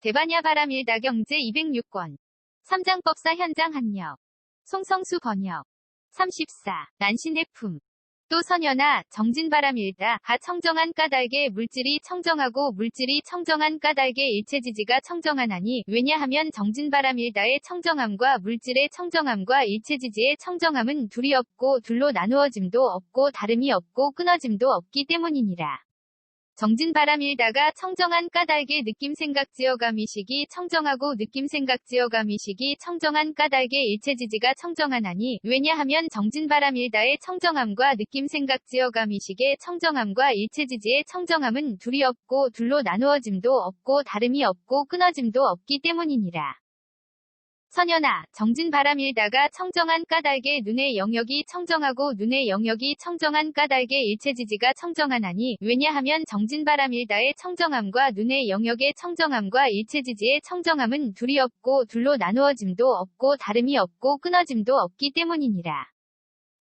대반야 바람일다 경제 206권. 삼장법사 현장 한역. 송성수 번역. 34. 난신해품. 또 선연아, 정진바람일다. 하 청정한 까닭에 물질이 청정하고 물질이 청정한 까닭에 일체지지가 청정하나니, 왜냐하면 정진바람일다의 청정함과 물질의 청정함과 일체지지의 청정함은 둘이 없고 둘로 나누어짐도 없고 다름이 없고 끊어짐도 없기 때문이니라. 정진바람일다가 청정한 까닭에 느낌생각지어감이식이 청정하고 느낌생각지어감이식이 청정한 까닭에 일체지지가 청정하나니, 왜냐하면 정진바람일다의 청정함과 느낌생각지어감이식의 청정함과 일체지지의 청정함은 둘이 없고 둘로 나누어짐도 없고 다름이 없고 끊어짐도 없기 때문이니라. 선연아, 정진바람일다가 청정한 까닭에 눈의 영역이 청정하고 눈의 영역이 청정한 까닭에 일체지지가 청정하나니, 왜냐하면 정진바람일다의 청정함과 눈의 영역의 청정함과 일체지지의 청정함은 둘이 없고 둘로 나누어짐도 없고 다름이 없고 끊어짐도 없기 때문이니라.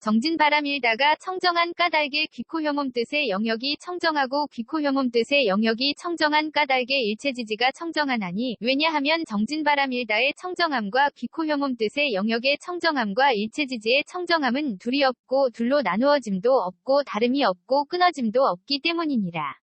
정진바람일다가 청정한 까닭에 귀코혐음 뜻의 영역이 청정하고 귀코혐음 뜻의 영역이 청정한 까닭에 일체지지가 청정하나니, 왜냐하면 정진바람일다의 청정함과 귀코혐음 뜻의 영역의 청정함과 일체지지의 청정함은 둘이 없고 둘로 나누어짐도 없고 다름이 없고 끊어짐도 없기 때문이니라.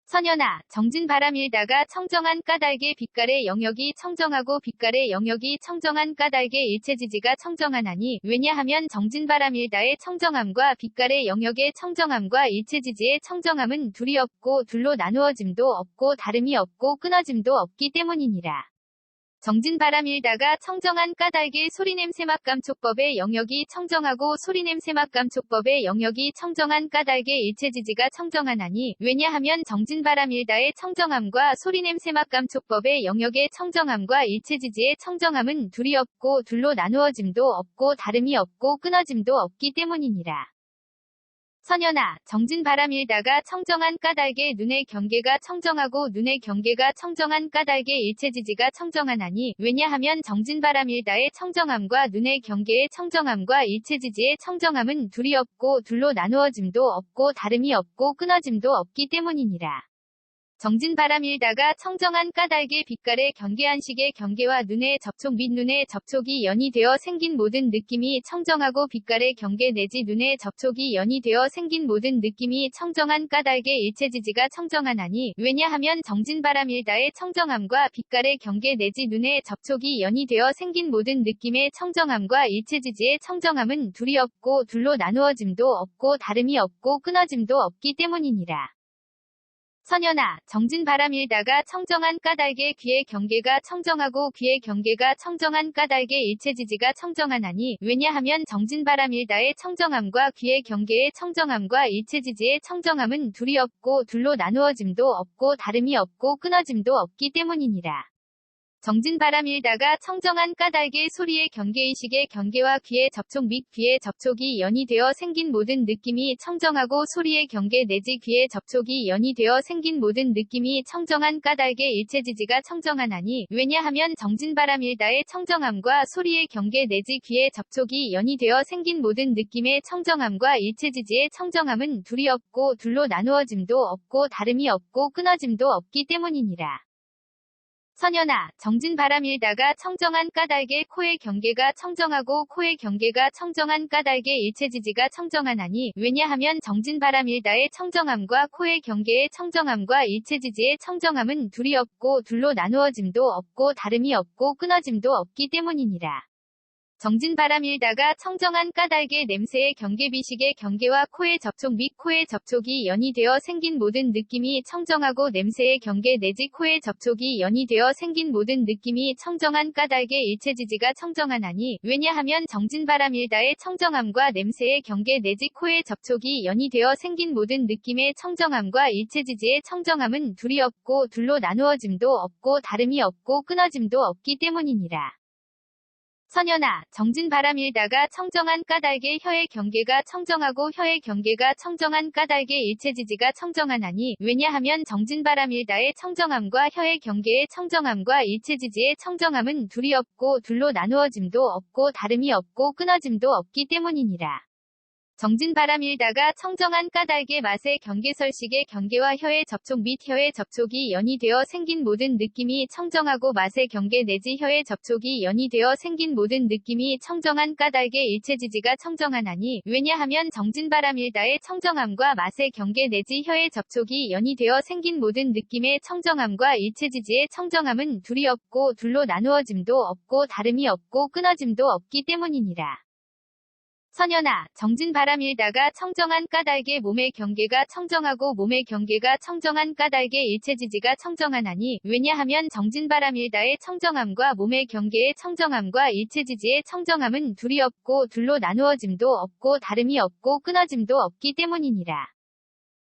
선연아, 정진바람일다가 청정한 까닭에 빛깔의 영역이 청정하고 빛깔의 영역이 청정한 까닭에 일체지지가 청정하나니, 왜냐하면 정진바람일다의 청정함과 빛깔의 영역의 청정함과 일체지지의 청정함은 둘이 없고 둘로 나누어짐도 없고 다름이 없고 끊어짐도 없기 때문이니라. 정진바람일다가 청정한 까닭에 소리냄새맛감촉법의 영역이 청정하고 소리냄새맛감촉법의 영역이 청정한 까닭에 일체지지가 청정하나니, 왜냐하면 정진바람일다의 청정함과 소리냄새맛감촉법의 영역의 청정함과 일체지지의 청정함은 둘이 없고 둘로 나누어짐도 없고 다름이 없고 끊어짐도 없기 때문이니라. 선연아, 정진바람일다가 청정한 까닭에 눈의 경계가 청정하고 눈의 경계가 청정한 까닭에 일체지지가 청정하나니, 왜냐하면 정진바람일다의 청정함과 눈의 경계의 청정함과 일체지지의 청정함은 둘이 없고 둘로 나누어짐도 없고 다름이 없고 끊어짐도 없기 때문이니라. 정진바람일다가 청정한 까닭에 빛깔의 경계한식의 경계와 눈의 접촉 및 눈의 접촉이 연이 되어 생긴 모든 느낌이 청정하고 빛깔의 경계 내지 눈의 접촉이 연이 되어 생긴 모든 느낌이 청정한 까닭에 일체지지가 청정하나니, 왜냐하면 정진바람일다의 청정함과 빛깔의 경계 내지 눈의 접촉이 연이 되어 생긴 모든 느낌의 청정함과 일체지지의 청정함은 둘이 없고 둘로 나누어짐도 없고 다름이 없고 끊어짐도 없기 때문이니라. 선연아, 정진바람일다가 청정한 까닭에 귀의 경계가 청정하고 귀의 경계가 청정한 까닭에 일체지지가 청정하나니, 왜냐하면 정진바람일다의 청정함과 귀의 경계의 청정함과 일체지지의 청정함은 둘이 없고 둘로 나누어짐도 없고 다름이 없고 끊어짐도 없기 때문이니라. 정진바람일다가 청정한 까닭에 소리의 경계의식의 경계와 귀의 접촉 및 귀의 접촉이 연이 되어 생긴 모든 느낌이 청정하고 소리의 경계 내지 귀의 접촉이 연이 되어 생긴 모든 느낌이 청정한 까닭에 일체지지가 청정하나니, 왜냐하면 정진바람일다의 청정함과 소리의 경계 내지 귀의 접촉이 연이 되어 생긴 모든 느낌의 청정함과 일체지지의 청정함은 둘이 없고 둘로 나누어짐도 없고 다름이 없고 끊어짐도 없기 때문이니라. 선연아, 정진바람일다가 청정한 까닭에 코의 경계가 청정하고 코의 경계가 청정한 까닭에 일체지지가 청정하나니, 왜냐하면 정진바람일다의 청정함과 코의 경계의 청정함과 일체지지의 청정함은 둘이 없고 둘로 나누어짐도 없고 다름이 없고 끊어짐도 없기 때문이니라. 정진바람일다가 청정한 까닭에 냄새의 경계비식의 경계와 코의 접촉 및 코의 접촉이 연이 되어 생긴 모든 느낌이 청정하고 냄새의 경계 내지 코의 접촉이 연이 되어 생긴 모든 느낌이 청정한 까닭에 일체지지가 청정하나니, 왜냐하면 정진바람일다의 청정함과 냄새의 경계 내지 코의 접촉이 연이 되어 생긴 모든 느낌의 청정함과 일체지지의 청정함은 둘이 없고 둘로 나누어짐도 없고 다름이 없고 끊어짐도 없기 때문이니라. 선연아, 정진바람일다가 청정한 까닭에 혀의 경계가 청정하고 혀의 경계가 청정한 까닭에 일체지지가 청정하나니, 왜냐하면 정진바람일다의 청정함과 혀의 경계의 청정함과 일체지지의 청정함은 둘이 없고 둘로 나누어짐도 없고 다름이 없고 끊어짐도 없기 때문이니라. 정진 바람 일다가 청정한 까닭의 맛의 경계설식의 경계와 혀의 접촉 및 혀의 접촉이 연이 되어 생긴 모든 느낌이 청정하고 맛의 경계 내지 혀의 접촉이 연이 되어 생긴 모든 느낌이 청정한 까닭의 일체지지가 청정하나니 왜냐하면 정진 바람 일다의 청정함과 맛의 경계 내지 혀의 접촉이 연이 되어 생긴 모든 느낌의 청정함과 일체지지의 청정함은 둘이 없고 둘로 나누어짐도 없고 다름이 없고 끊어짐도 없기 때문이니라. 선연아, 정진 바람 일다가 청정한 까닭의 몸의 경계가 청정하고 몸의 경계가 청정한 까닭의 일체지지가 청정하나니 왜냐하면 정진 바람 일다의 청정함과 몸의 경계의 청정함과 일체지지의 청정함은 둘이 없고 둘로 나누어짐도 없고 다름이 없고 끊어짐도 없기 때문이니라.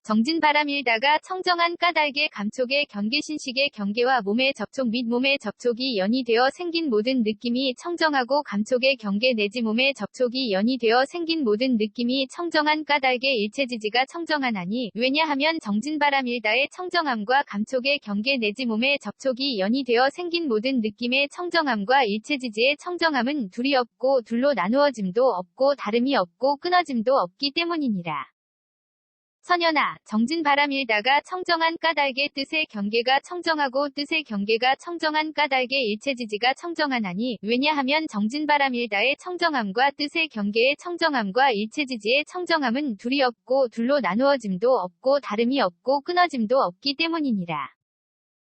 정진 바람 일다가 청정한 까닭의 감촉의 경계신식의 경계와 몸의 접촉 및 몸의 접촉이 연이 되어 생긴 모든 느낌이 청정하고 감촉의 경계 내지 몸의 접촉이 연이 되어 생긴 모든 느낌이 청정한 까닭의 일체지지가 청정하나니 왜냐하면 정진 바람 일다의 청정함과 감촉의 경계 내지 몸의 접촉이 연이 되어 생긴 모든 느낌의 청정함과 일체지지의 청정함은 둘이 없고 둘로 나누어짐도 없고 다름이 없고 끊어짐도 없기 때문이니라. 선연아, 정진 바람 일다가 청정한 까닭의 뜻의 경계가 청정하고 뜻의 경계가 청정한 까닭의 일체지지가 청정하나니 왜냐하면 정진 바람 일다의 청정함과 뜻의 경계의 청정함과 일체지지의 청정함은 둘이 없고 둘로 나누어짐도 없고 다름이 없고 끊어짐도 없기 때문이니라.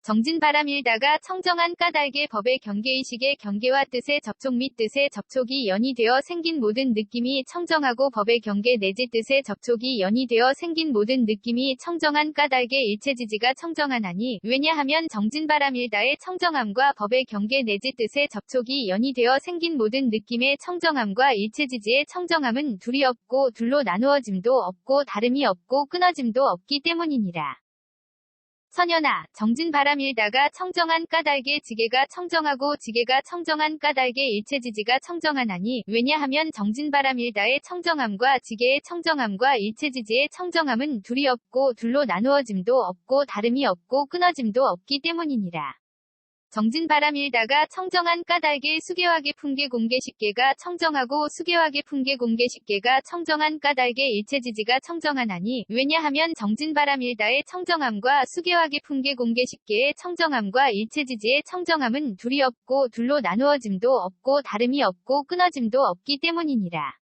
정진 바람 일다가 청정한 까닭의 법의 경계의식의 경계와 뜻의 접촉 및 뜻의 접촉이 연이 되어 생긴 모든 느낌이 청정하고 법의 경계 내지 뜻의 접촉이 연이 되어 생긴 모든 느낌이 청정한 까닭의 일체지지가 청정하나니 왜냐하면 정진 바람 일다의 청정함과 법의 경계 내지 뜻의 접촉이 연이 되어 생긴 모든 느낌의 청정함과 일체지지의 청정함은 둘이 없고 둘로 나누어짐도 없고 다름이 없고 끊어짐도 없기 때문이니라. 선연아, 정진 바람 일다가 청정한 까닭의 지계가 청정하고 지계가 청정한 까닭의 일체지지가 청정하나니 왜냐하면 정진 바람 일다의 청정함과 지계의 청정함과 일체지지의 청정함은 둘이 없고 둘로 나누어짐도 없고 다름이 없고 끊어짐도 없기 때문이니라. 정진 바람 일다가 청정한 까닭의 수계화계 풍계 공계식계가 청정하고 수계화계 풍계 공계식계가 청정한 까닭의 일체지지가 청정하나니 왜냐하면 정진 바람 일다의 청정함과 수계화계 풍계 공계식계의 청정함과 일체지지의 청정함은 둘이 없고 둘로 나누어짐도 없고 다름이 없고 끊어짐도 없기 때문이니라.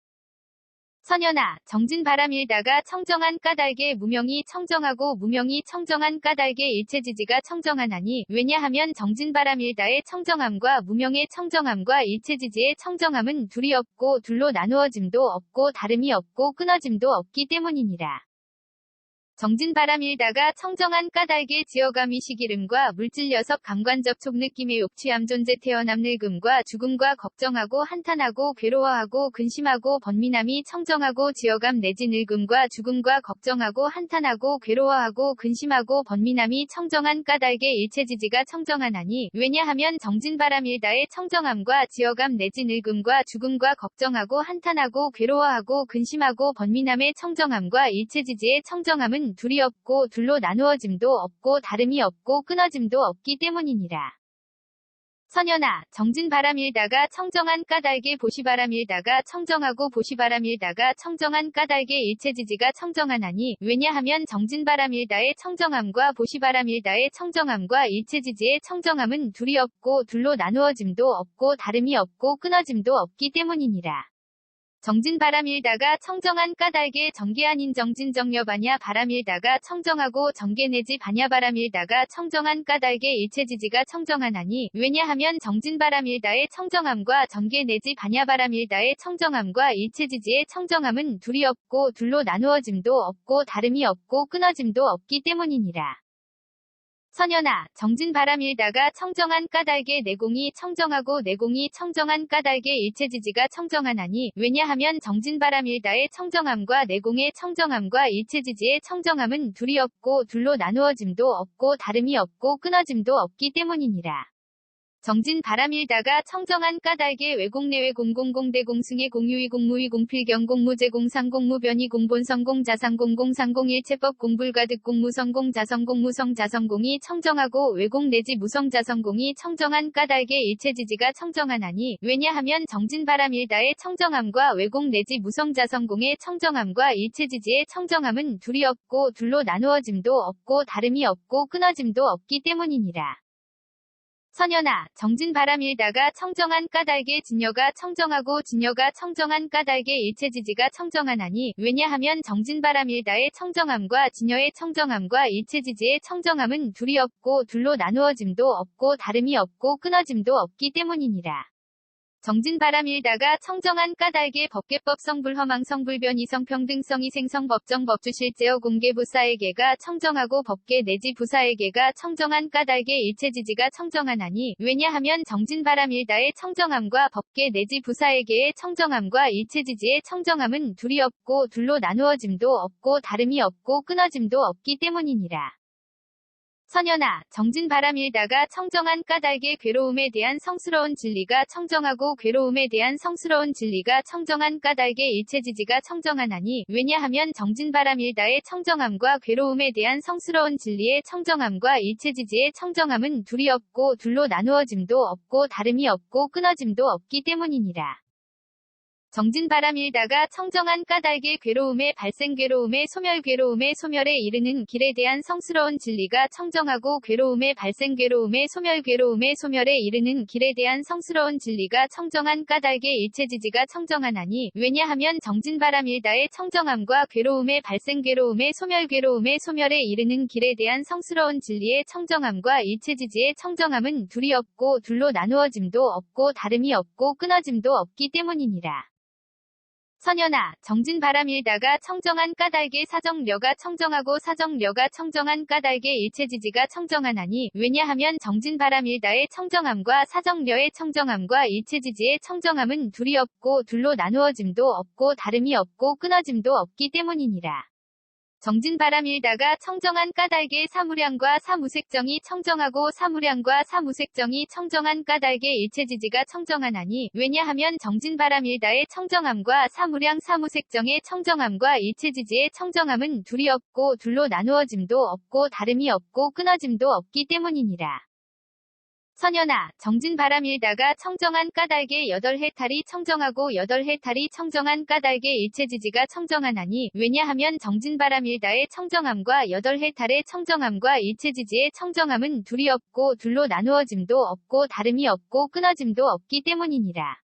선연아, 정진 바람 일다가 청정한 까닭의 무명이 청정하고 무명이 청정한 까닭의 일체지지가 청정하나니 왜냐하면 정진 바람 일다의 청정함과 무명의 청정함과 일체지지의 청정함은 둘이 없고 둘로 나누어짐도 없고 다름이 없고 끊어짐도 없기 때문이니라. 정진 바람 일다가 청정한 까닭의 지어감이 시기름과 물질 여섯 감관 접촉 느낌의 욕취함 존재 태어남 늙음과 죽음과 걱정하고 한탄하고 괴로워하고 근심하고 번민함이 청정하고 지어감 내지 늙음과 죽음과 걱정하고 한탄하고 괴로워하고 근심하고 번민함이 청정한 까닭의 일체지지가 청정하나니 왜냐하면 정진 바람 일다의 청정함과 지어감 내지 늙음과 죽음과 걱정하고 한탄하고 괴로워하고 근심하고 번민함의 청정함과 일체지지의 청정함은 둘이 없고 둘로 나누어짐도 없고 다름이 없고 끊어짐도 없기 때문이니라. 선연아, 정진 바람 일다가 청정한 까닭의 보시바람 일다가 청정하고 보시바람 일다가 청정한 까닭의 일체지지가 청정하나니 왜냐하면 정진 바람 일다의 청정함과 보시바람 일다의 청정함과 일체지지의 청정함은 둘이 없고 둘로 나누어짐도 없고 다름이 없고 끊어짐도 없기 때문이니라. 정진 바람 일다가 청정한 까닭의 정계 아닌 정진 정여 반야 바람 일다가 청정하고 정계 내지 반야 바람 일다가 청정한 까닭의 일체지지가 청정하나니 왜냐하면 정진 바람 일다의 청정함과 정계 내지 반야 바람 일다의 청정함과 일체지지의 청정함은 둘이 없고 둘로 나누어짐도 없고 다름이 없고 끊어짐도 없기 때문이니라. 선연아, 정진 바람 일다가 청정한 까닭의 내공이 청정하고 내공이 청정한 까닭의 일체지지가 청정하나니 왜냐하면 정진 바람 일다의 청정함과 내공의 청정함과 일체지지의 청정함은 둘이 없고 둘로 나누어짐도 없고 다름이 없고 끊어짐도 없기 때문이니라. 정진 바람일다가 청정한 까닭에 외공내외 공공공대 공승의 공유의 공무의 공필경 공무제 공상 공무변이 공본성 공자상 공공상 공일체법 공불가득 공무성 공자성 공무성 자성공이 청정하고 외공 내지 무성 자성공이 청정한 까닭에 일체지지가 청정하나니 왜냐하면 정진 바람일다의 청정함과 외공 내지 무성 자성공의 청정함과 일체지지의 청정함은 둘이 없고 둘로 나누어짐도 없고 다름이 없고 끊어짐도 없기 때문이니라. 선연아, 정진 바람일다가 청정한 까닭에 진여가 청정하고 진여가 청정한 까닭에 일체지지가 청정하나니 왜냐하면 정진 바람일다의 청정함과 진여의 청정함과 일체지지의 청정함은 둘이 없고 둘로 나누어짐도 없고 다름이 없고 끊어짐도 없기 때문이니라. 정진 바람일다가 청정한 까닭에 법계법성 불허망성 불변이성 평등성 이생성 법정 법주실제어 공개부사에게가 청정하고 법계 내지 부사에게가 청정한 까닭에 일체지지가 청정하나니 왜냐하면 정진 바람일다의 청정함과 법계 내지 부사에게의 청정함과 일체지지의 청정함은 둘이 없고 둘로 나누어짐도 없고 다름이 없고 끊어짐도 없기 때문이니라. 선연아, 정진 바람일다가 청정한 까닭에 괴로움에 대한 성스러운 진리가 청정하고 괴로움에 대한 성스러운 진리가 청정한 까닭에 일체지지가 청정하나니 왜냐하면 정진 바람일다의 청정함과 괴로움에 대한 성스러운 진리의 청정함과 일체지지의 청정함은 둘이 없고 둘로 나누어짐도 없고 다름이 없고 끊어짐도 없기 때문이니라. 정진 바람일다가 청정한 까닭에 괴로움의 발생 괴로움의 소멸 괴로움의 소멸에 이르는 길에 대한 성스러운 진리가 청정하고 괴로움의 발생 괴로움의 소멸 괴로움의 소멸에 이르는 길에 대한 성스러운 진리가 청정한 까닭에 일체지지가 청정하나니 왜냐하면 정진 바람일다의 청정함과 괴로움의 발생 괴로움의 소멸 괴로움의 소멸에 이르는 길에 대한 성스러운 진리의 청정함과 일체지지의 청정함은 둘이 없고 둘로 나누어짐도 없고 다름이 없고 끊어짐도 없기 때문이니라. 선연아, 정진 바람일다가 청정한 까닭에 사정려가 청정하고 사정려가 청정한 까닭에 일체지지가 청정하나니 왜냐하면 정진 바람일다의 청정함과 사정려의 청정함과 일체지지의 청정함은 둘이 없고 둘로 나누어짐도 없고 다름이 없고 끊어짐도 없기 때문이니라. 정진 바람일다가 청정한 까닭에 사무량과 사무색정이 청정하고 사무량과 사무색정이 청정한 까닭에 일체지지가 청정하나니 왜냐하면 정진 바람일다의 청정함과 사무량 사무색정의 청정함과 일체지지의 청정함은 둘이 없고 둘로 나누어짐도 없고 다름이 없고 끊어짐도 없기 때문이니라. 선연아, 정진 바람일다가 청정한 까닭에 8해탈이 청정하고 8해탈이 청정한 까닭에 일체지지가 청정하나니 왜냐하면 정진 바람일다의 청정함과 8해탈의 청정함과 일체지지의 청정함은 둘이 없고 둘로 나누어짐도 없고 다름이 없고 끊어짐도 없기 때문이니라.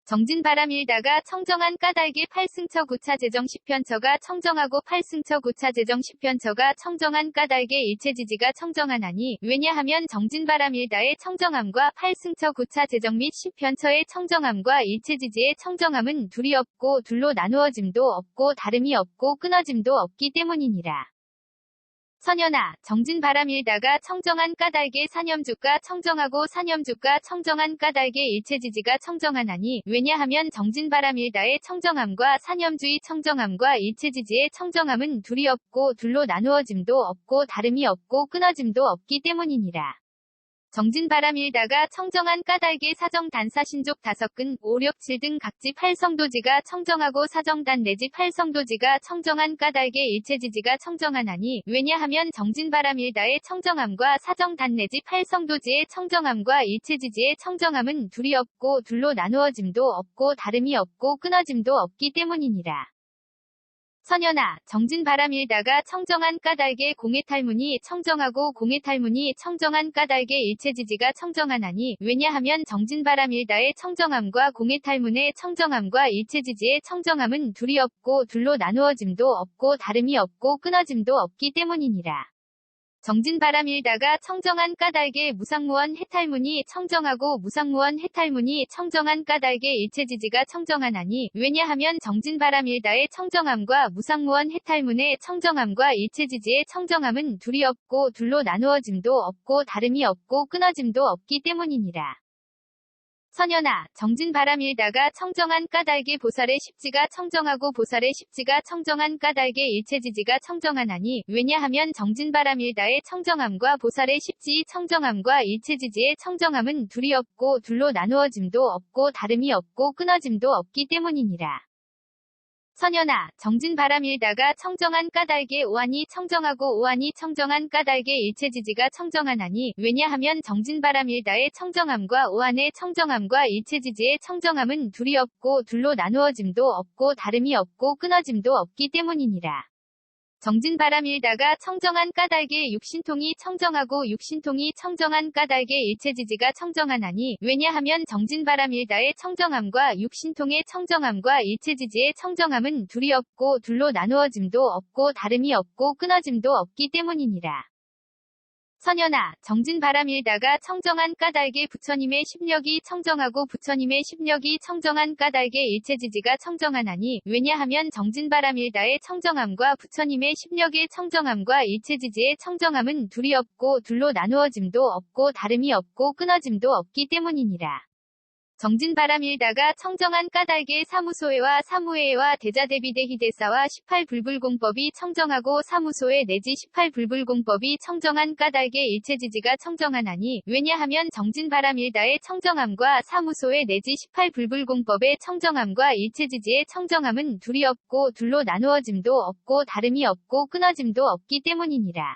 정진 바람일다가 청정한 까닭에 8승처 9차 제정 10편처가 청정하고 8승처 9차 제정 10편처가 청정한 까닭에 일체지지가 청정하나니 왜냐하면 정진 바람일다의 청정함과 8승처 9차 제정 및 10편처의 청정함과 일체지지의 청정함은 둘이 없고 둘로 나누어짐도 없고 다름이 없고 끊어짐도 없기 때문이니라. 선연아, 정진 바람일다가 청정한 까닭에 사념주가 청정하고 사념주가 청정한 까닭에 일체지지가 청정하나니 왜냐하면 정진 바람일다의 청정함과 사념주의 청정함과 일체지지의 청정함은 둘이 없고 둘로 나누어짐도 없고 다름이 없고 끊어짐도 없기 때문이니라. 정진 바람일다가 청정한 까닭에 사정 단사 신족 5근 5, 6, 7 등 각지 8성도지가 청정하고 사정단 내지 8성도지가 청정한 까닭에 일체지지가 청정하나니 왜냐하면 정진 바람일다의 청정함과 사정단 내지 8성도지의 청정함과 일체지지의 청정함은 둘이 없고 둘로 나누어짐도 없고 다름이 없고 끊어짐도 없기 때문이니라. 선연아, 정진 바람일다가 청정한 까닭에 공해탈문이 청정하고 공해탈문이 청정한 까닭에 일체지지가 청정하나니 왜냐하면 정진 바람일다의 청정함과 공해탈문의 청정함과 일체지지의 청정함은 둘이 없고 둘로 나누어짐도 없고 다름이 없고 끊어짐도 없기 때문이니라. 정진 바람일다가 청정한 까닭에 무상무원 해탈문이 청정하고 무상무원 해탈문이 청정한 까닭에 일체지지가 청정하나니 왜냐하면 정진 바람일다의 청정함과 무상무원 해탈문의 청정함과 일체지지의 청정함은 둘이 없고 둘로 나누어짐도 없고 다름이 없고 끊어짐도 없기 때문이니라. 선연아, 정진 바람 일다가 청정한 까닭에 보살의 십지가 청정하고 보살의 십지가 청정한 까닭에 일체지지가 청정하나니, 왜냐하면 정진 바람 일다의 청정함과 보살의 십지의 청정함과 일체지지의 청정함은 둘이 없고 둘로 나누어짐도 없고 다름이 없고 끊어짐도 없기 때문이니라. 선연아, 정진 바람 일다가 청정한 까닭에 오한이 청정하고 오한이 청정한 까닭에 일체지지가 청정하나니, 왜냐하면 정진 바람 일다의 청정함과 오한의 청정함과 일체지지의 청정함은 둘이 없고 둘로 나누어짐도 없고 다름이 없고 끊어짐도 없기 때문이니라. 정진 바람 일다가 청정한 까닭에 육신통이 청정하고 육신통이 청정한 까닭에 일체지지가 청정하나니, 왜냐하면 정진 바람 일다의 청정함과 육신통의 청정함과 일체지지의 청정함은 둘이 없고 둘로 나누어짐도 없고 다름이 없고 끊어짐도 없기 때문이니라. 선연아, 정진 바람 일다가 청정한 까닭에 부처님의 십력이 청정하고 부처님의 십력이 청정한 까닭에 일체지지가 청정하나니, 왜냐하면 정진 바람 일다의 청정함과 부처님의 십력의 청정함과 일체지지의 청정함은 둘이 없고 둘로 나누어짐도 없고 다름이 없고 끊어짐도 없기 때문이니라. 정진 바람 일다가 청정한 까닭에 사무소회와 사무회와 대자대비대희대사와 18불불공법이 청정하고 사무소회 내지 18불불공법이 청정한 까닭에 일체지지가 청정하나니, 왜냐하면 정진 바람 일다의 청정함과 사무소회 내지 18불불공법의 청정함과 일체지지의 청정함은 둘이 없고 둘로 나누어짐도 없고 다름이 없고 끊어짐도 없기 때문이니라.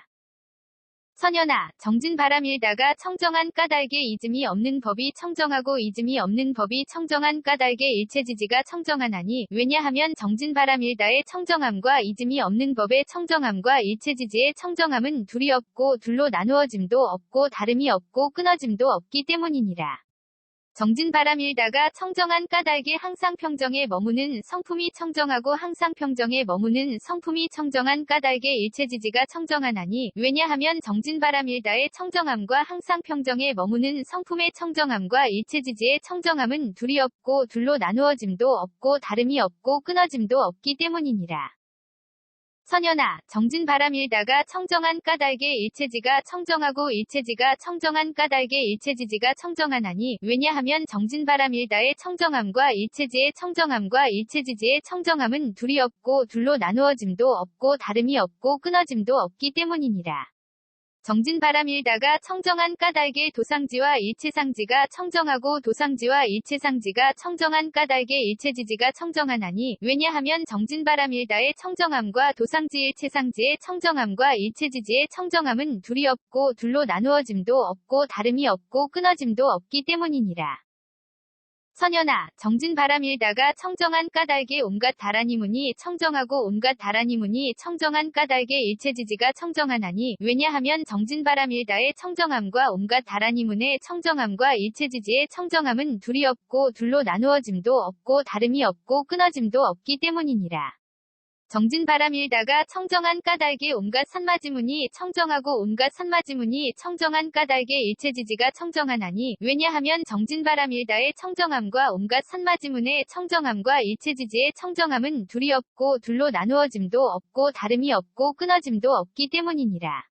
선연아, 정진 바람 일다가 청정한 까닭에 이즘이 없는 법이 청정하고 이즘이 없는 법이 청정한 까닭에 일체지지가 청정하나니, 왜냐하면 정진 바람 일다의 청정함과 이즘이 없는 법의 청정함과 일체지지의 청정함은 둘이 없고 둘로 나누어짐도 없고 다름이 없고 끊어짐도 없기 때문이니라. 정진 바람 일다가 청정한 까닭에 항상 평정에 머무는 성품이 청정하고 항상 평정에 머무는 성품이 청정한 까닭에 일체지지가 청정하나니, 왜냐하면 정진 바람 일다의 청정함과 항상 평정에 머무는 성품의 청정함과 일체지지의 청정함은 둘이 없고 둘로 나누어짐도 없고 다름이 없고 끊어짐도 없기 때문이니라. 선연아, 정진 바람 일다가 청정한 까닭에 일체지가 청정하고 일체지가 청정한 까닭에 일체지지가 청정하나니, 왜냐하면 정진 바람 일다의 청정함과 일체지의 청정함과 일체지지의 청정함은 둘이 없고 둘로 나누어짐도 없고 다름이 없고 끊어짐도 없기 때문이니라. 정진 바람 일다가 청정한 까닭에 도상지와 일체상지가 청정하고 도상지와 일체상지가 청정한 까닭에 일체지지가 청정하나니, 왜냐하면 정진 바람 일다의 청정함과 도상지 일체상지의 청정함과 일체지지의 청정함은 둘이 없고 둘로 나누어짐도 없고 다름이 없고 끊어짐도 없기 때문이니라. 선연아, 정진 바람 일다가 청정한 까닭에 온갖 다라니 문이 청정하고 온갖 다라니 문이 청정한 까닭에 일체지지가 청정하나니, 왜냐하면 정진 바람 일다의 청정함과 온갖 다라니 문의 청정함과 일체지지의 청정함은 둘이 없고 둘로 나누어짐도 없고 다름이 없고 끊어짐도 없기 때문이니라. 정진 바람 일다가 청정한 까닭에 온갖 산마지문이 청정하고 온갖 산마지문이 청정한 까닭에 일체지지가 청정하나니, 왜냐하면 정진 바람 일다의 청정함과 온갖 산마지문의 청정함과 일체지지의 청정함은 둘이 없고 둘로 나누어짐도 없고 다름이 없고 끊어짐도 없기 때문이니라.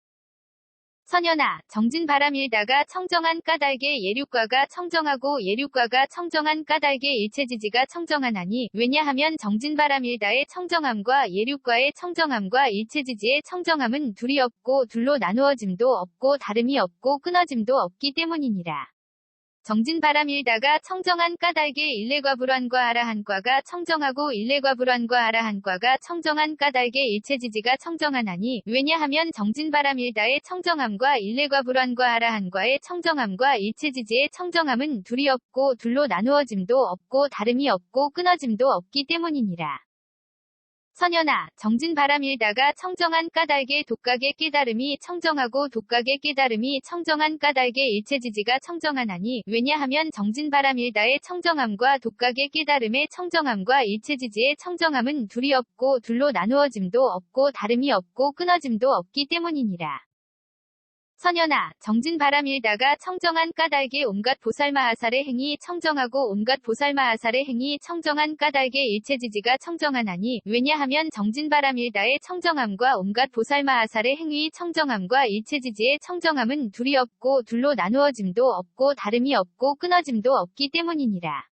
선연아, 정진 바람 일다가 청정한 까닭에 예륙과가 청정하고 예륙과가 청정한 까닭에 일체지지가 청정하나니, 왜냐하면 정진 바람 일다의 청정함과 예륙과의 청정함과 일체지지의 청정함은 둘이 없고 둘로 나누어짐도 없고 다름이 없고 끊어짐도 없기 때문이니라. 정진 바람 일다가 청정한 까닭에 일례과 불환과 아라한과가 청정하고 일례과 불환과 아라한과가 청정한 까닭에 일체지지가 청정하나니, 왜냐하면 정진 바람 일다의 청정함과 일례과 불환과 아라한과의 청정함과 일체지지의 청정함은 둘이 없고 둘로 나누어짐도 없고 다름이 없고 끊어짐도 없기 때문이니라. 선연아, 정진 바람 일다가 청정한 까닭에 독각의 깨달음이 청정하고 독각의 깨달음이 청정한 까닭에 일체지지가 청정하나니, 왜냐하면 정진 바람 일다의 청정함과 독각의 깨달음의 청정함과 일체지지의 청정함은 둘이 없고 둘로 나누어짐도 없고 다름이 없고 끊어짐도 없기 때문이니라. 선연아, 정진 바람 일다가 청정한 까닭에 온갖 보살마하살의 행위 청정하고 온갖 보살마하살의 행위 청정한 까닭에 일체지지가 청정하나니 왜냐하면 정진 바람 일다의 청정함과 온갖 보살마하살의 행위 청정함과 일체지지의 청정함은 둘이 없고 둘로 나누어짐도 없고 다름이 없고 끊어짐도 없기 때문이니라.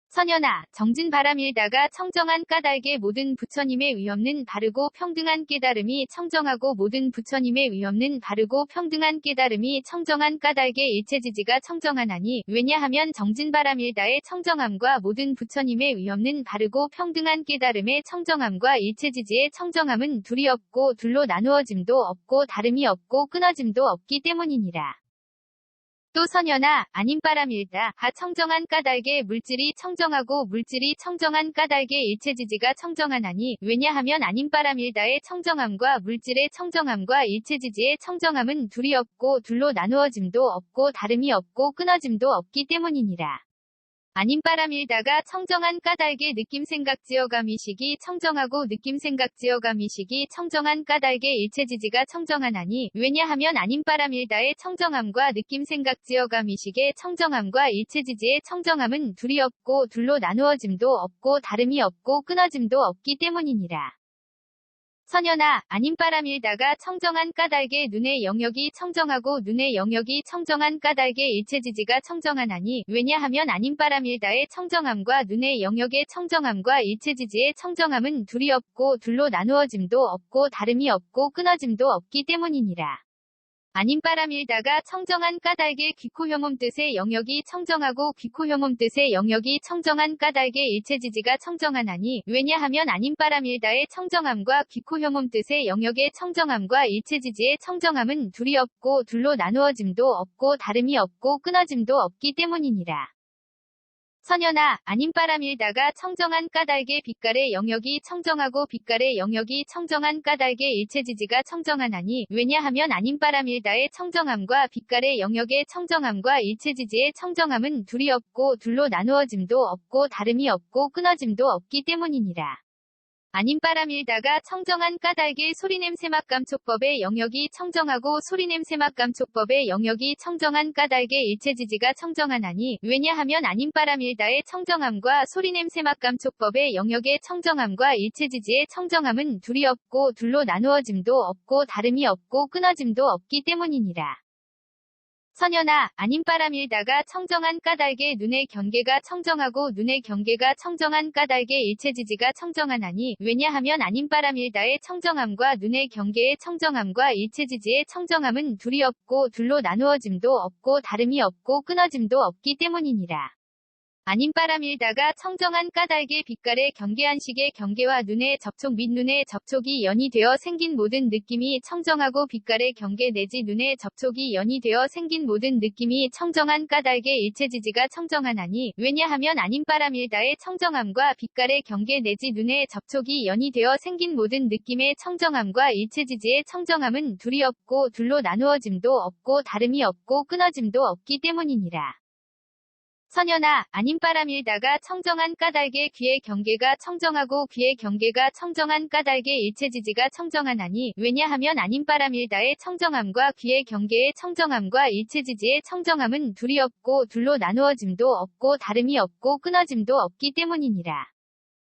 선연아, 정진 바람 일다가 청정한 까닭에 모든 부처님의 위없는 바르고 평등한 깨달음이 청정하고 모든 부처님의 위없는 바르고 평등한 깨달음이 청정한 까닭에 일체지지가 청정하나니 왜냐하면 정진 바람 일다의 청정함과 모든 부처님의 위없는 바르고 평등한 깨달음의 청정함과 일체지지의 청정함은 둘이 없고 둘로 나누어짐도 없고 다름이 없고 끊어짐도 없기 때문이니라. 또 선연아, 아님 바람 일다 하 청정한 까닭에 물질이 청정하고 물질이 청정한 까닭에 일체지지가 청정하나니 왜냐하면 아님 바람 일다의 청정함과 물질의 청정함과 일체지지의 청정함은 둘이 없고 둘로 나누어짐도 없고 다름이 없고 끊어짐도 없기 때문이니라. 아님 바람 일다가 청정한 까닭에 느낌 생각 지어감이식이 청정하고 느낌 생각 지어감이식이 청정한 까닭에 일체지지가 청정하나니 왜냐하면 아님 바람 일다의 청정함과 느낌 생각 지어감이식의 청정함과 일체지지의 청정함은 둘이 없고 둘로 나누어짐도 없고 다름이 없고 끊어짐도 없기 때문이니라. 선연아, 아님 바람 일다가 청정한 까닭에 눈의 영역이 청정하고 눈의 영역이 청정한 까닭에 일체지지가 청정하나니 왜냐하면 아님 바람 일다의 청정함과 눈의 영역의 청정함과 일체지지의 청정함은 둘이 없고 둘로 나누어짐도 없고 다름이 없고 끊어짐도 없기 때문이니라. 아님 바람 일다가 청정한 까닭에 귀코혐음 뜻의 영역이 청정하고 귀코혐음 뜻의 영역이 청정한 까닭에 일체지지가 청정하나니 왜냐하면 아님 바람 일다의 청정함과 귀코혐음 뜻의 영역의 청정함과 일체지지의 청정함은 둘이 없고 둘로 나누어짐도 없고 다름이 없고 끊어짐도 없기 때문이니라. 선연아, 아님 바람 일다가 청정한 까닭에 빛깔의 영역이 청정하고 빛깔의 영역이 청정한 까닭에 일체지지가 청정하나니 왜냐하면 아님 바람 일다의 청정함과 빛깔의 영역의 청정함과 일체지지의 청정함은 둘이 없고 둘로 나누어짐도 없고 다름이 없고 끊어짐도 없기 때문이니라. 아님 바람 일다가 청정한 까닭에 소리냄새 맛감촉법의 영역이 청정하고 소리냄새 맛감촉법의 영역이 청정한 까닭에 일체지지가 청정하나니 왜냐하면 아님 바람 일다의 청정함과 소리냄새 맛감촉법의 영역의 청정함과 일체지지의 청정함은 둘이 없고 둘로 나누어짐도 없고 다름이 없고 끊어짐도 없기 때문이니라. 선연아, 아님 바람 일다가 청정한 까닭에 눈의 경계가 청정하고 눈의 경계가 청정한 까닭에 일체지지가 청정하나니 왜냐하면 아님 바람 일다의 청정함과 눈의 경계의 청정함과 일체지지의 청정함은 둘이 없고 둘로 나누어짐도 없고 다름이 없고 끊어짐도 없기 때문이니라. 아님 바람 일다가 청정한 까닭에 빛깔의 경계한식의 경계와 눈의 접촉 및 눈의 접촉이 연이 되어 생긴 모든 느낌이 청정하고 빛깔의 경계 내지 눈의 접촉이 연이 되어 생긴 모든 느낌이 청정한 까닭에 일체지지가 청정하나니 왜냐하면 아님 바람 일다의 청정함과 빛깔의 경계 내지 눈의 접촉이 연이 되어 생긴 모든 느낌의 청정함과 일체지지의 청정함은 둘이 없고 둘로 나누어짐도 없고 다름이 없고 끊어짐도 없기 때문이니라. 선연아, 아님 바람 일다가 청정한 까닭에 귀의 경계가 청정하고 귀의 경계가 청정한 까닭에 일체지지가 청정하나니 왜냐하면 아님 바람 일다의 청정함과 귀의 경계의 청정함과 일체지지의 청정함은 둘이 없고 둘로 나누어짐도 없고 다름이 없고 끊어짐도 없기 때문이니라.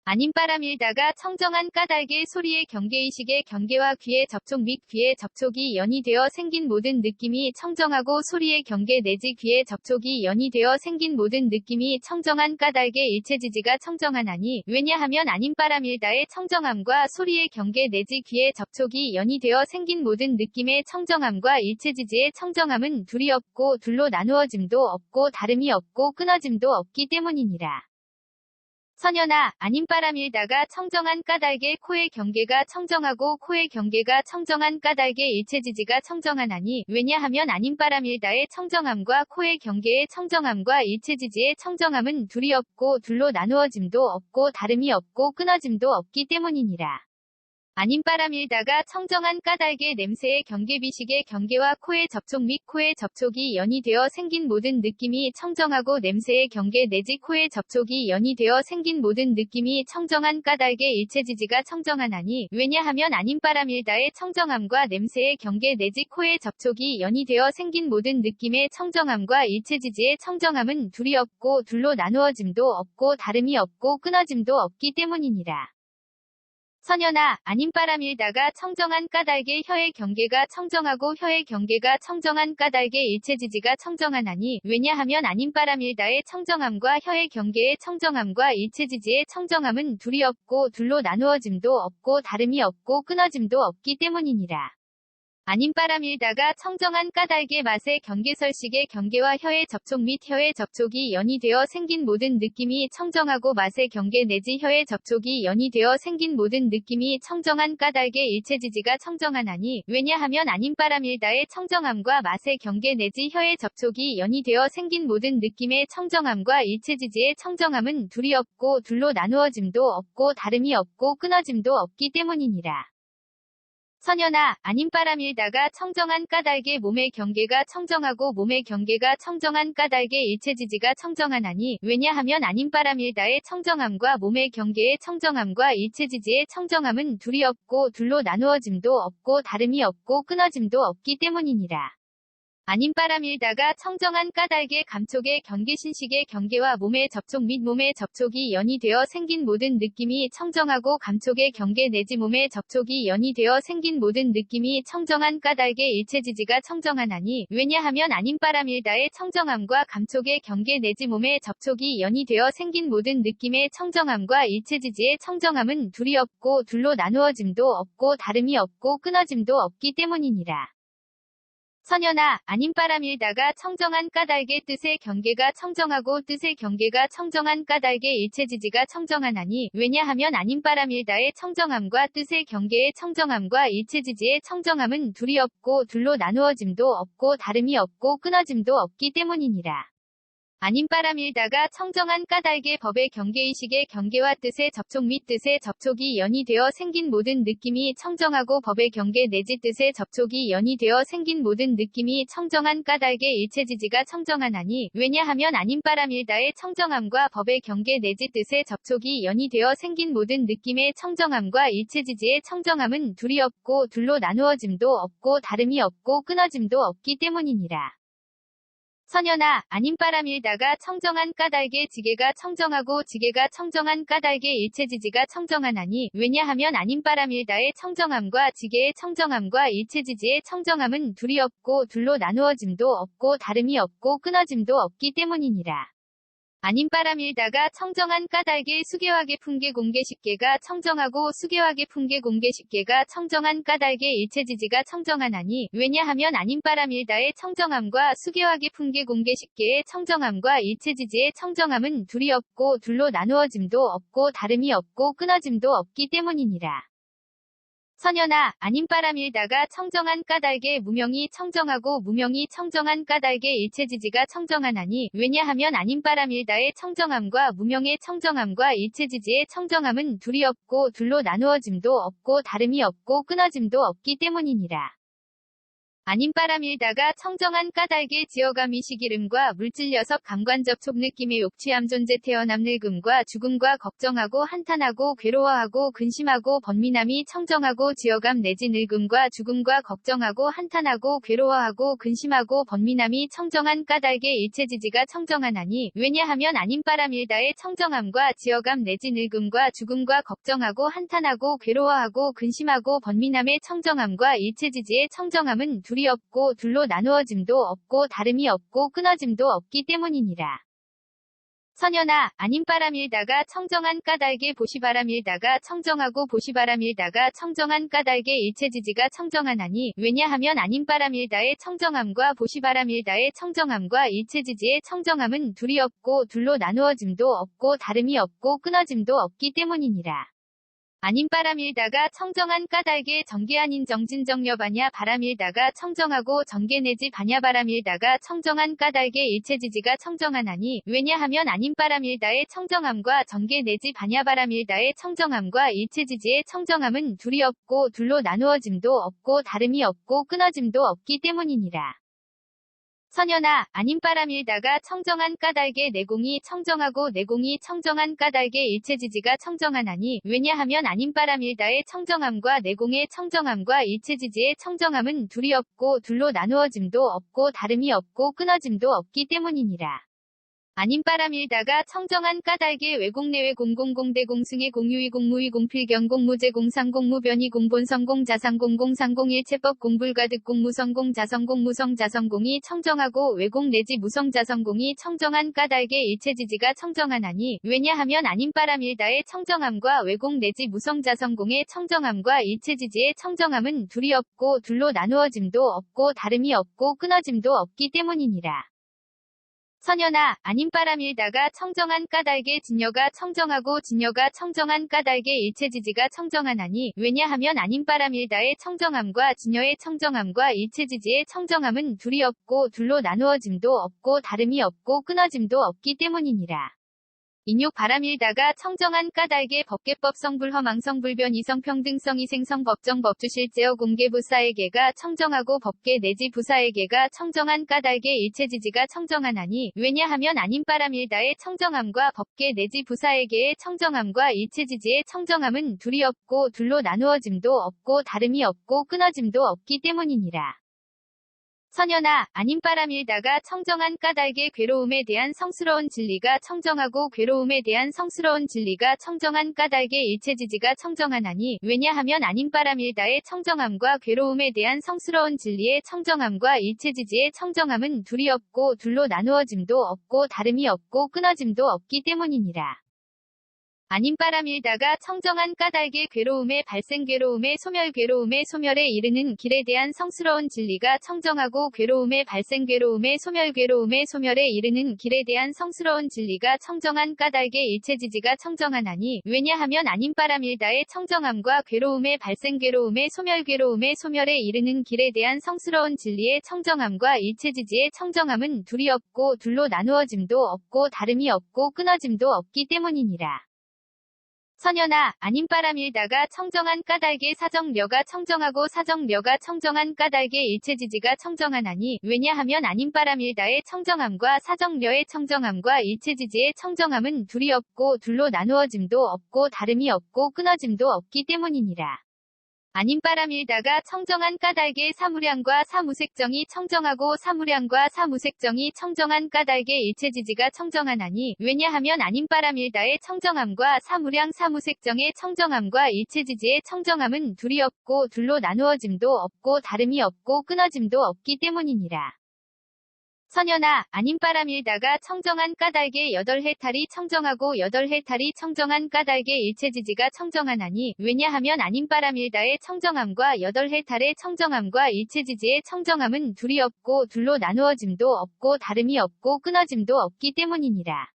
아님 바람 일다가 청정한 까닭에 소리의 경계의식의 경계와 귀의 접촉 및 귀의 접촉이 연이 되어 생긴 모든 느낌이 청정하고 소리의 경계 내지 귀의 접촉이 연이 되어 생긴 모든 느낌이 청정한 까닭에 일체지지가 청정하나니 왜냐하면 아님 바람 일다의 청정함과 소리의 경계 내지 귀의 접촉이 연이 되어 생긴 모든 느낌의 청정함과 일체지지의 청정함은 둘이 없고 둘로 나누어짐도 없고 다름이 없고 끊어짐도 없기 때문이니라. 선연아, 아님 바람 일다가 청정한 까닭에 코의 경계가 청정하고 코의 경계가 청정한 까닭에 일체지지가 청정하나니 왜냐하면 아님 바람 일다의 청정함과 코의 경계의 청정함과 일체지지의 청정함은 둘이 없고 둘로 나누어짐도 없고 다름이 없고 끊어짐도 없기 때문이니라. 아님 바람 일다가 청정한 까닭의 냄새의 경계 비식의 경계와 코의 접촉 및 코의 접촉이 연이 되어 생긴 모든 느낌이 청정하고 냄새의 경계 내지 코의 접촉이 연이 되어 생긴 모든 느낌이 청정한 까닭의 일체지지가 청정하나니 왜냐하면 아님 바람 일다의 청정함과 냄새의 경계 내지 코의 접촉이 연이 되어 생긴 모든 느낌의 청정함과 일체지지의 청정함은 둘이 없고 둘로 나누어짐도 없고 다름이 없고 끊어짐도 없기 때문이니라. 선연아, 아님 바람 일다가 청정한 까닭의 혀의 경계가 청정하고 혀의 경계가 청정한 까닭의 일체지지가 청정하나니 왜냐하면 아님 바람 일다의 청정함과 혀의 경계의 청정함과 일체지지의 청정함은 둘이 없고 둘로 나누어짐도 없고 다름이 없고 끊어짐도 없기 때문이니라. 아님 바람 일다가 청정한 까닭의 맛의 경계설식의 경계와 혀의 접촉 및 혀의 접촉이 연이 되어 생긴 모든 느낌이 청정하고 맛의 경계 내지 혀의 접촉이 연이 되어 생긴 모든 느낌이 청정한 까닭의 일체지지가 청정하나니 왜냐하면 아님 바람 일다의 청정함과 맛의 경계 내지 혀의 접촉이 연이 되어 생긴 모든 느낌의 청정함과 일체지지의 청정함은 둘이 없고 둘로 나누어짐도 없고 다름이 없고 끊어짐도 없기 때문이니라. 선연아, 아님 바람 일다가 청정한 까닭의 몸의 경계가 청정하고 몸의 경계가 청정한 까닭의 일체지지가 청정하나니 왜냐하면 아님 바람 일다의 청정함과 몸의 경계의 청정함과 일체지지의 청정함은 둘이 없고 둘로 나누어짐도 없고 다름이 없고 끊어짐도 없기 때문이니라. 아님 바람 일다가 청정한 까닭의 감촉의 경계신식의 경계와 몸의 접촉 및 몸의 접촉이 연이 되어 생긴 모든 느낌이 청정하고 감촉의 경계 내지 몸의 접촉이 연이 되어 생긴 모든 느낌이 청정한 까닭의 일체지지가 청정하나니 왜냐하면 아님 바람 일다의 청정함과 감촉의 경계 내지 몸의 접촉이 연이 되어 생긴 모든 느낌의 청정함과 일체지지의 청정함은 둘이 없고 둘로 나누어짐도 없고 다름이 없고 끊어짐도 없기 때문이니라. 선연아, 아님 바람 일다가 청정한 까닭의 뜻의 경계가 청정하고 뜻의 경계가 청정한 까닭의 일체지지가 청정하나니 왜냐하면 아님 바람 일다의 청정함과 뜻의 경계의 청정함과 일체지지의 청정함은 둘이 없고 둘로 나누어짐도 없고 다름이 없고 끊어짐도 없기 때문이니라. 아님 바람 일다가 청정한 까닭의 법의 경계의식의 경계와 뜻의 접촉 및 뜻의 접촉이 연이 되어 생긴 모든 느낌이 청정하고 법의 경계 내지 뜻의 접촉이 연이 되어 생긴 모든 느낌이 청정한 까닭의 일체지지가 청정하나니 왜냐하면 아님 바람 일다의 청정함과 법의 경계 내지 뜻의 접촉이 연이 되어 생긴 모든 느낌의 청정함과 일체지지의 청정함은 둘이 없고 둘로 나누어짐도 없고 다름이 없고 끊어짐도 없기 때문이니라. 선연아, 아님 바람 일다가 청정한 까닭의 지게가 청정하고 지게가 청정한 까닭의 일체지지가 청정하나니 왜냐하면 아님 바람 일다의 청정함과 지게의 청정함과 일체지지의 청정함은 둘이 없고 둘로 나누어짐도 없고 다름이 없고 끊어짐도 없기 때문이니라. 아님 바람 일다가 청정한 까닭의 수계화계 풍계 공계식계가 청정하고 수계화계 풍계 공계식계가 청정한 까닭의 일체지지가 청정하나니 왜냐하면 아님 바람 일다의 청정함과 수계화계 풍계 공계식계의 청정함과 일체지지의 청정함은 둘이 없고 둘로 나누어짐도 없고 다름이 없고 끊어짐도 없기 때문이니라. 선연아, 아님 바람 일다가 청정한 까닭의 무명이 청정하고 무명이 청정한 까닭의 일체지지가 청정하나니 왜냐하면 아님 바람 일다의 청정함과 무명의 청정함과 일체지지의 청정함은 둘이 없고 둘로 나누어짐도 없고 다름이 없고 끊어짐도 없기 때문이니라. 아님 바람 일다가 청정한 까닭의 지어감 의식 이름과 물질 녀석 감관 접촉 느낌의 욕취함 존재 태어남 늙음과 죽음과 걱정하고 한탄하고 괴로워하고 근심하고 번민함이 청정하고 지어감 내지 늙음과 죽음과 걱정하고 한탄하고 괴로워하고 근심하고 번민함이 청정한 까닭의 일체지지가 청정하나니 왜냐하면 아님 바람 일다의 청정함과 지어감 내지 늙음과 죽음과 걱정하고 한탄하고 괴로워하고 근심하고 번민함의 청정함과 일체지지의 청정함은 둘이 없고 둘로 나누어짐도 없고 다름이 없고 끊어짐도 없기 때문이니라. 선연아, 아님 바람 일다가 청정한 까닭의 보시바람 일다가 청정하고 보시바람 일다가 청정한 까닭의 일체지지가 청정하나니 왜냐하면 아님 바람 일다의 청정함과 보시바람 일다의 청정함과 일체지지의 청정함은 둘이 없고 둘로 나누어짐도 없고 다름이 없고 끊어짐도 없기 때문이니라. 아님 바람일다가 청정한 까닭에 정계 아닌 정진정려 반야 바람일다가 청정하고 정계 내지 반야 바람일다가 청정한 까닭에 일체지지가 청정하나니 왜냐하면 아님 바람일다의 청정함과 정계 내지 반야 바람일다의 청정함과 일체지지의 청정함은 둘이 없고 둘로 나누어짐도 없고 다름이 없고 끊어짐도 없기 때문이니라. 선연아, 아님 바람일다가 청정한 까닭에 내공이 청정하고 내공이 청정한 까닭에 일체지지가 청정하나니 왜냐하면 아님 바람일다의 청정함과 내공의 청정함과 일체지지의 청정함은 둘이 없고 둘로 나누어짐도 없고 다름이 없고 끊어짐도 없기 때문이니라. 아님 바람일다가 청정한 까닭에 외공내외 공공공대 공승의 공유의 공무의 공필경 공무제 공상공무 변이 공본성 공자상 공공상공 일체법 공불가득 공무성공 자성공 무성 자성공이 청정하고 외공 내지 무성 자성공이 청정한 까닭에 일체지지가 청정하나니 왜냐하면 아님 바람일다의 청정함과 외공 내지 무성 자성공의 청정함과 일체지지의 청정함은 둘이 없고 둘로 나누어짐도 없고 다름이 없고 끊어짐도 없기 때문이니라. 선연아, 아님 바람일다가 청정한 까닭에 진여가 청정하고 진여가 청정한 까닭에 일체지지가 청정하나니 왜냐하면 아님 바람일다의 청정함과 진여의 청정함과 일체지지의 청정함은 둘이 없고 둘로 나누어짐도 없고 다름이 없고 끊어짐도 없기 때문이니라. 인욕 바람일다가 청정한 까닭에 법계법 성불 허망 성불변 이성평등성 이생성 법정 법주실제어 공개부사에게가 청정하고 법계 내지 부사에게가 청정한 까닭에 일체지지가 청정하나니 왜냐하면 아님 바람일다의 청정함과 법계 내지 부사에게의 청정함과 일체지지의 청정함은 둘이 없고 둘로 나누어짐도 없고 다름이 없고 끊어짐도 없기 때문이니라. 선연아, 아님 바람일다가 청정한 까닭에 괴로움에 대한 성스러운 진리가 청정하고 괴로움에 대한 성스러운 진리가 청정한 까닭에 일체지지가 청정하나니 왜냐하면 아님 바람일다의 청정함과 괴로움에 대한 성스러운 진리의 청정함과 일체지지의 청정함은 둘이 없고 둘로 나누어짐도 없고 다름이 없고 끊어짐도 없기 때문이니라. 아님 바람일다가 청정한 까닭에 괴로움의 발생 괴로움의 소멸에 이르는 길에 대한 성스러운 진리가 청정하고 괴로움의 발생 괴로움의 소멸에 이르는 길에 대한 성스러운 진리가 청정한 까닭에 일체지지가 청정하나니 왜냐하면 아님 바람일다의 청정함과 괴로움의 발생 괴로움의 소멸에 이르는 길에 대한 성스러운 진리의 청정함과 일체지지의 청정함은 둘이 없고 둘로 나누어짐도 없고 다름이 없고 끊어짐도 없기 때문이니라. 선연아, 아님 바람일다가 청정한 까닭에 사정려가 청정하고 사정려가 청정한 까닭에 일체지지가 청정하나니 왜냐하면 아님 바람일다의 청정함과 사정려의 청정함과 일체지지의 청정함은 둘이 없고 둘로 나누어짐도 없고 다름이 없고 끊어짐도 없기 때문이니라. 아님 바람일다가 청정한 까닭에 사무량과 사무색정이 청정하고 사무량과 사무색정이 청정한 까닭에 일체지지가 청정하나니 왜냐하면 아님 바람일다의 청정함과 사무량 사무색정의 청정함과 일체지지의 청정함은 둘이 없고 둘로 나누어짐도 없고 다름이 없고 끊어짐도 없기 때문이니라. 선연아, 아님 바람일다가 청정한 까닭에 여덟 해탈이 청정하고 여덟 해탈이 청정한 까닭에 일체지지가 청정하나니 왜냐하면 아님 바람일다의 청정함과 여덟 해탈의 청정함과 일체지지의 청정함은 둘이 없고 둘로 나누어짐도 없고 다름이 없고 끊어짐도 없기 때문이니라.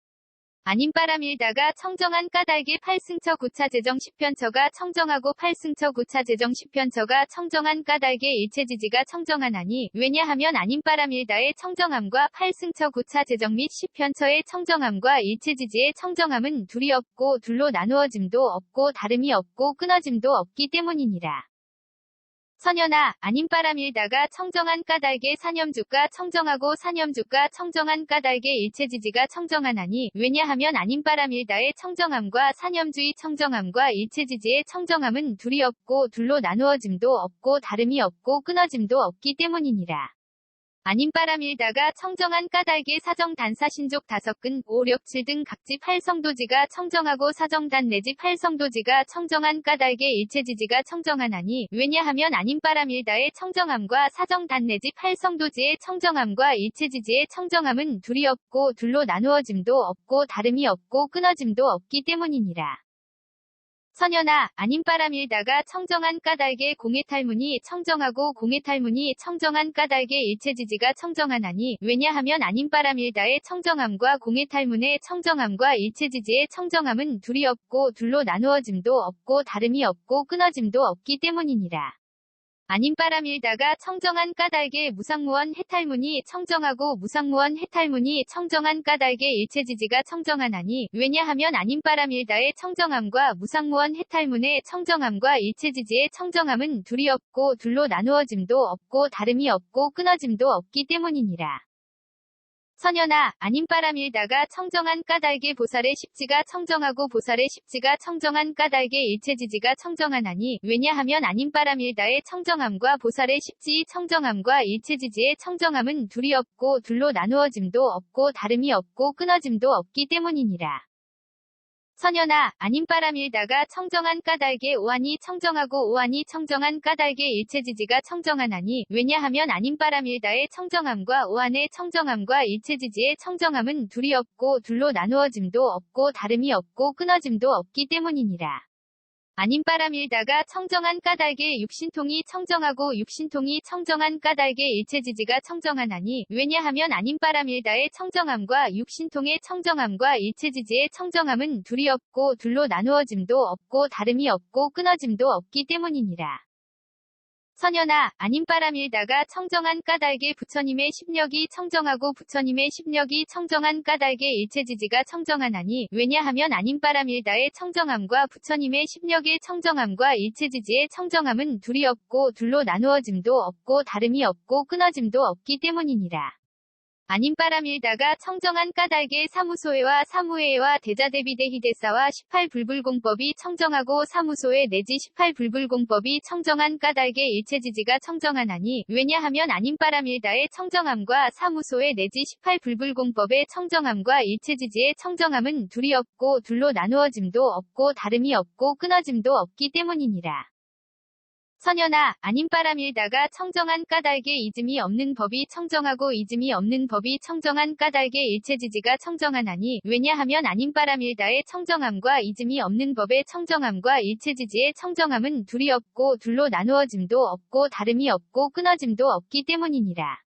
아님 바람일다가 청정한 까닭에 8승처 9차 제정 10편처가 청정하고 8승처 9차 제정 10편처가 청정한 까닭에 일체지지가 청정하나니 왜냐하면 아님 바람일다의 청정함과 8승처 9차 제정 및 10편처의 청정함과 일체지지의 청정함은 둘이 없고 둘로 나누어짐도 없고 다름이 없고 끊어짐도 없기 때문이니라. 선연아, 아님 바람일다가 청정한 까닭에 사념주가 청정하고 사념주가 청정한 까닭에 일체지지가 청정하나니 왜냐하면 아님 바람일다의 청정함과 사념주의 청정함과 일체지지의 청정함은 둘이 없고 둘로 나누어짐도 없고 다름이 없고 끊어짐도 없기 때문이니라. 아님 바람일다가 청정한 까닭에 사정 단사 신족 다섯근 5, 6, 7 등 각지 8성도지가 청정하고 사정단 내지 8성도지가 청정한 까닭에 일체지지가 청정하나니 왜냐하면 아님 바람일다의 청정함과 사정단 내지 8성도지의 청정함과 일체지지의 청정함은 둘이 없고 둘로 나누어짐도 없고 다름이 없고 끊어짐도 없기 때문이니라. 선연아, 아님바람 일다가 청정한 까닭에 공해탈문이 청정하고 공해탈문이 청정한 까닭에 일체지지가 청정하나니 왜냐하면 아님바람 일다의 청정함과 공해탈문의 청정함과 일체지지의 청정함은 둘이 없고 둘로 나누어짐도 없고 다름이 없고 끊어짐도 없기 때문이니라. 아님바람 일다가 청정한 까닭에 무상무원 해탈문이 청정하고 무상무원 해탈문이 청정한 까닭에 일체지지가 청정하나니 왜냐하면 아님바람 일다의 청정함과 무상무원 해탈문의 청정함과 일체지지의 청정함은 둘이 없고 둘로 나누어짐도 없고 다름이 없고 끊어짐도 없기 때문이니라. 선연아, 아님바람 일다가 청정한 까닭에 보살의 십지가 청정하고 보살의 십지가 청정한 까닭에 일체지지가 청정하나니 왜냐하면 아님바람 일다의 청정함과 보살의 십지의 청정함과 일체지지의 청정함은 둘이 없고 둘로 나누어짐도 없고 다름이 없고 끊어짐도 없기 때문이니라. 선연아, 아님바람 일다가 청정한 까닭에 오한이 청정하고 오한이 청정한 까닭에 일체지지가 청정하나니 왜냐하면 아님바람 일다의 청정함과 오한의 청정함과 일체지지의 청정함은 둘이 없고 둘로 나누어짐도 없고 다름이 없고 끊어짐도 없기 때문이니라. 아님바람 일다가 청정한 까닭에 육신통이 청정하고 육신통이 청정한 까닭에 일체지지가 청정하나니 왜냐하면 아님바람 일다의 청정함과 육신통의 청정함과 일체지지의 청정함은 둘이 없고 둘로 나누어짐도 없고 다름이 없고 끊어짐도 없기 때문이니라. 선연아, 아님바람 일다가 청정한 까닭에 부처님의 십력이 청정하고 부처님의 십력이 청정한 까닭에 일체지지가 청정하나니 왜냐하면 아님바람 일다의 청정함과 부처님의 십력의 청정함과 일체지지의 청정함은 둘이 없고 둘로 나누어짐도 없고 다름이 없고 끊어짐도 없기 때문이니라. 아님바람 일다가 청정한 까닭에 사무소회와 사무회와 대자대비대희대사와 18불불공법이 청정하고 사무소회 내지 18불불공법이 청정한 까닭에 일체지지가 청정하나니 왜냐하면 아님바람 일다의 청정함과 사무소회 내지 18불불공법의 청정함과 일체지지의 청정함은 둘이 없고 둘로 나누어짐도 없고 다름이 없고 끊어짐도 없기 때문이니라. 선연아, 아님바람 일다가 청정한 까닭에 이즘이 없는 법이 청정하고 이즘이 없는 법이 청정한 까닭에 일체지지가 청정하나니 왜냐하면 아님바람 일다의 청정함과 이즘이 없는 법의 청정함과 일체지지의 청정함은 둘이 없고 둘로 나누어짐도 없고 다름이 없고 끊어짐도 없기 때문이니라.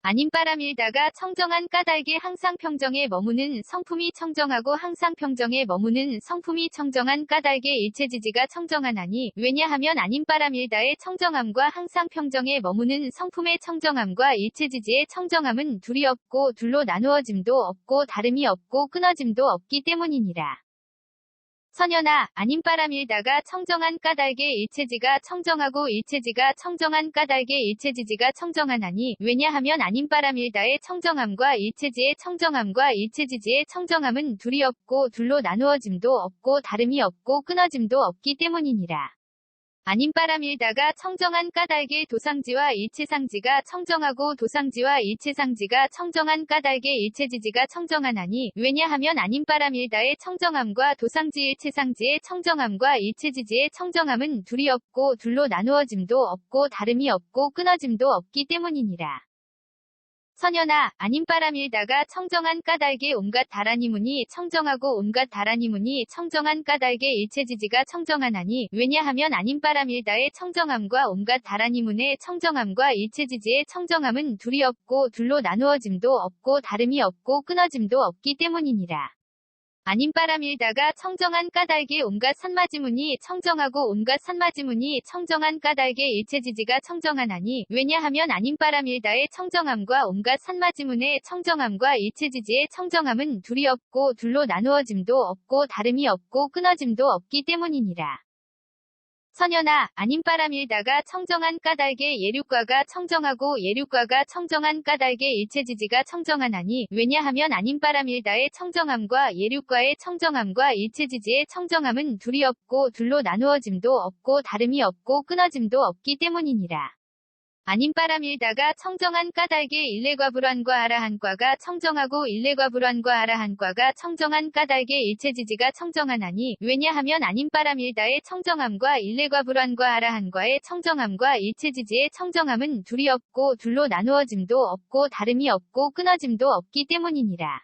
아님바람 일다가 청정한 까닭에 항상 평정에 머무는 성품이 청정하고 항상 평정에 머무는 성품이 청정한 까닭에 일체지지가 청정하나니 왜냐하면 아님바람 일다의 청정함과 항상 평정에 머무는 성품의 청정함과 일체지지의 청정함은 둘이 없고 둘로 나누어짐도 없고 다름이 없고 끊어짐도 없기 때문이니라. 선연아, 아님바람 일다가 청정한 까닭에 일체지가 청정하고 일체지가 청정한 까닭에 일체지지가 청정하나니 왜냐하면 아님바람 일다의 청정함과 일체지의 청정함과 일체지지의 청정함은 둘이 없고 둘로 나누어짐도 없고 다름이 없고 끊어짐도 없기 때문이니라. 아님바람 일다가 청정한 까닭에 도상지와 일체상지가 청정하고 도상지와 일체상지가 청정한 까닭에 일체지지가 청정하나니 왜냐하면 아님바람 일다의 청정함과 도상지 일체상지의 청정함과 일체지지의 청정함은 둘이 없고 둘로 나누어짐도 없고 다름이 없고 끊어짐도 없기 때문이니라. 선연아, 아님바람 일다가 청정한 까닭에 온갖 다라니문이 청정하고 온갖 다라니문이 청정한 까닭에 일체지지가 청정하나니 왜냐하면 아님바람 일다의 청정함과 온갖 다라니문의 청정함과 일체지지의 청정함은 둘이 없고 둘로 나누어짐도 없고 다름이 없고 끊어짐도 없기 때문이니라. 아님바람 일다가 청정한 까닭에 온갖 산마지문이 청정하고 온갖 산마지문이 청정한 까닭에 일체지지가 청정하나니 왜냐하면 아님바람 일다의 청정함과 온갖 산마지문의 청정함과 일체지지의 청정함은 둘이 없고 둘로 나누어짐도 없고 다름이 없고 끊어짐도 없기 때문이니라. 선연아, 아님바람 일다가 청정한 까닭에 예륙과가 청정하고 예륙과가 청정한 까닭에 일체지지가 청정하나니 왜냐하면 아님바람 일다의 청정함과 예륙과의 청정함과 일체지지의 청정함은 둘이 없고 둘로 나누어짐도 없고 다름이 없고 끊어짐도 없기 때문이니라. 아님바람 일다가 청정한 까닭에 일례과불환과 아라한과가 청정하고 일례과불환과 아라한과가 청정한 까닭에 일체지지가 청정하나니 왜냐하면 아님바람 일다의 청정함과 일례과불환과 아라한과의 청정함과 일체지지의 청정함은 둘이 없고 둘로 나누어짐도 없고 다름이 없고 끊어짐도 없기 때문이니라.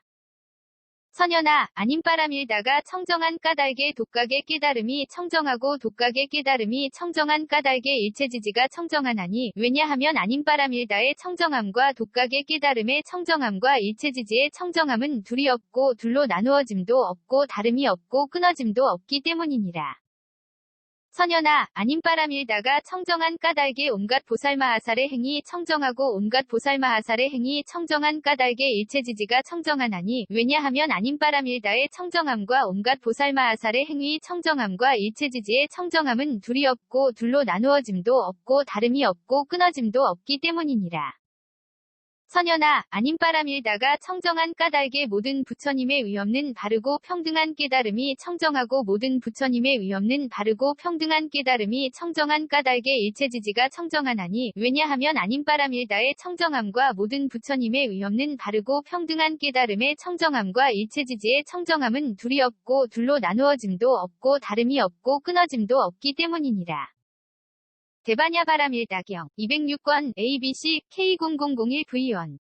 선연아, 아님 바람일다가 청정한 까닭의 독각의 깨달음이 청정하고 독각의 깨달음이 청정한 까닭의 일체지지가 청정하나니 왜냐하면 아님 바람일다의 청정함과 독각의 깨달음의 청정함과 일체지지의 청정함은 둘이 없고 둘로 나누어짐도 없고 다름이 없고 끊어짐도 없기 때문이니라. 선연아, 아님 바람일다가 청정한 까닭의 온갖 보살마하살의 행위 청정하고 온갖 보살마하살의 행위 청정한 까닭의 일체지지가 청정하나니 왜냐하면 아님 바람일다의 청정함과 온갖 보살마하살의 행위 청정함과 일체지지의 청정함은 둘이 없고 둘로 나누어짐도 없고 다름이 없고 끊어짐도 없기 때문이니라. 선연아, 아님 바람일다가 청정한 까닭의 모든 부처님의 위없는 바르고 평등한 깨달음이 청정하고 모든 부처님의 위없는 바르고 평등한 깨달음이 청정한 까닭의 일체지지가 청정하나니 왜냐하면 아님 바람일다의 청정함과 모든 부처님의 위없는 바르고 평등한 깨달음의 청정함과 일체지지의 청정함은 둘이 없고 둘로 나누어짐도 없고 다름이 없고 끊어짐도 없기 때문이니라. 대바냐 바람일다경 206권 ABC K0001V1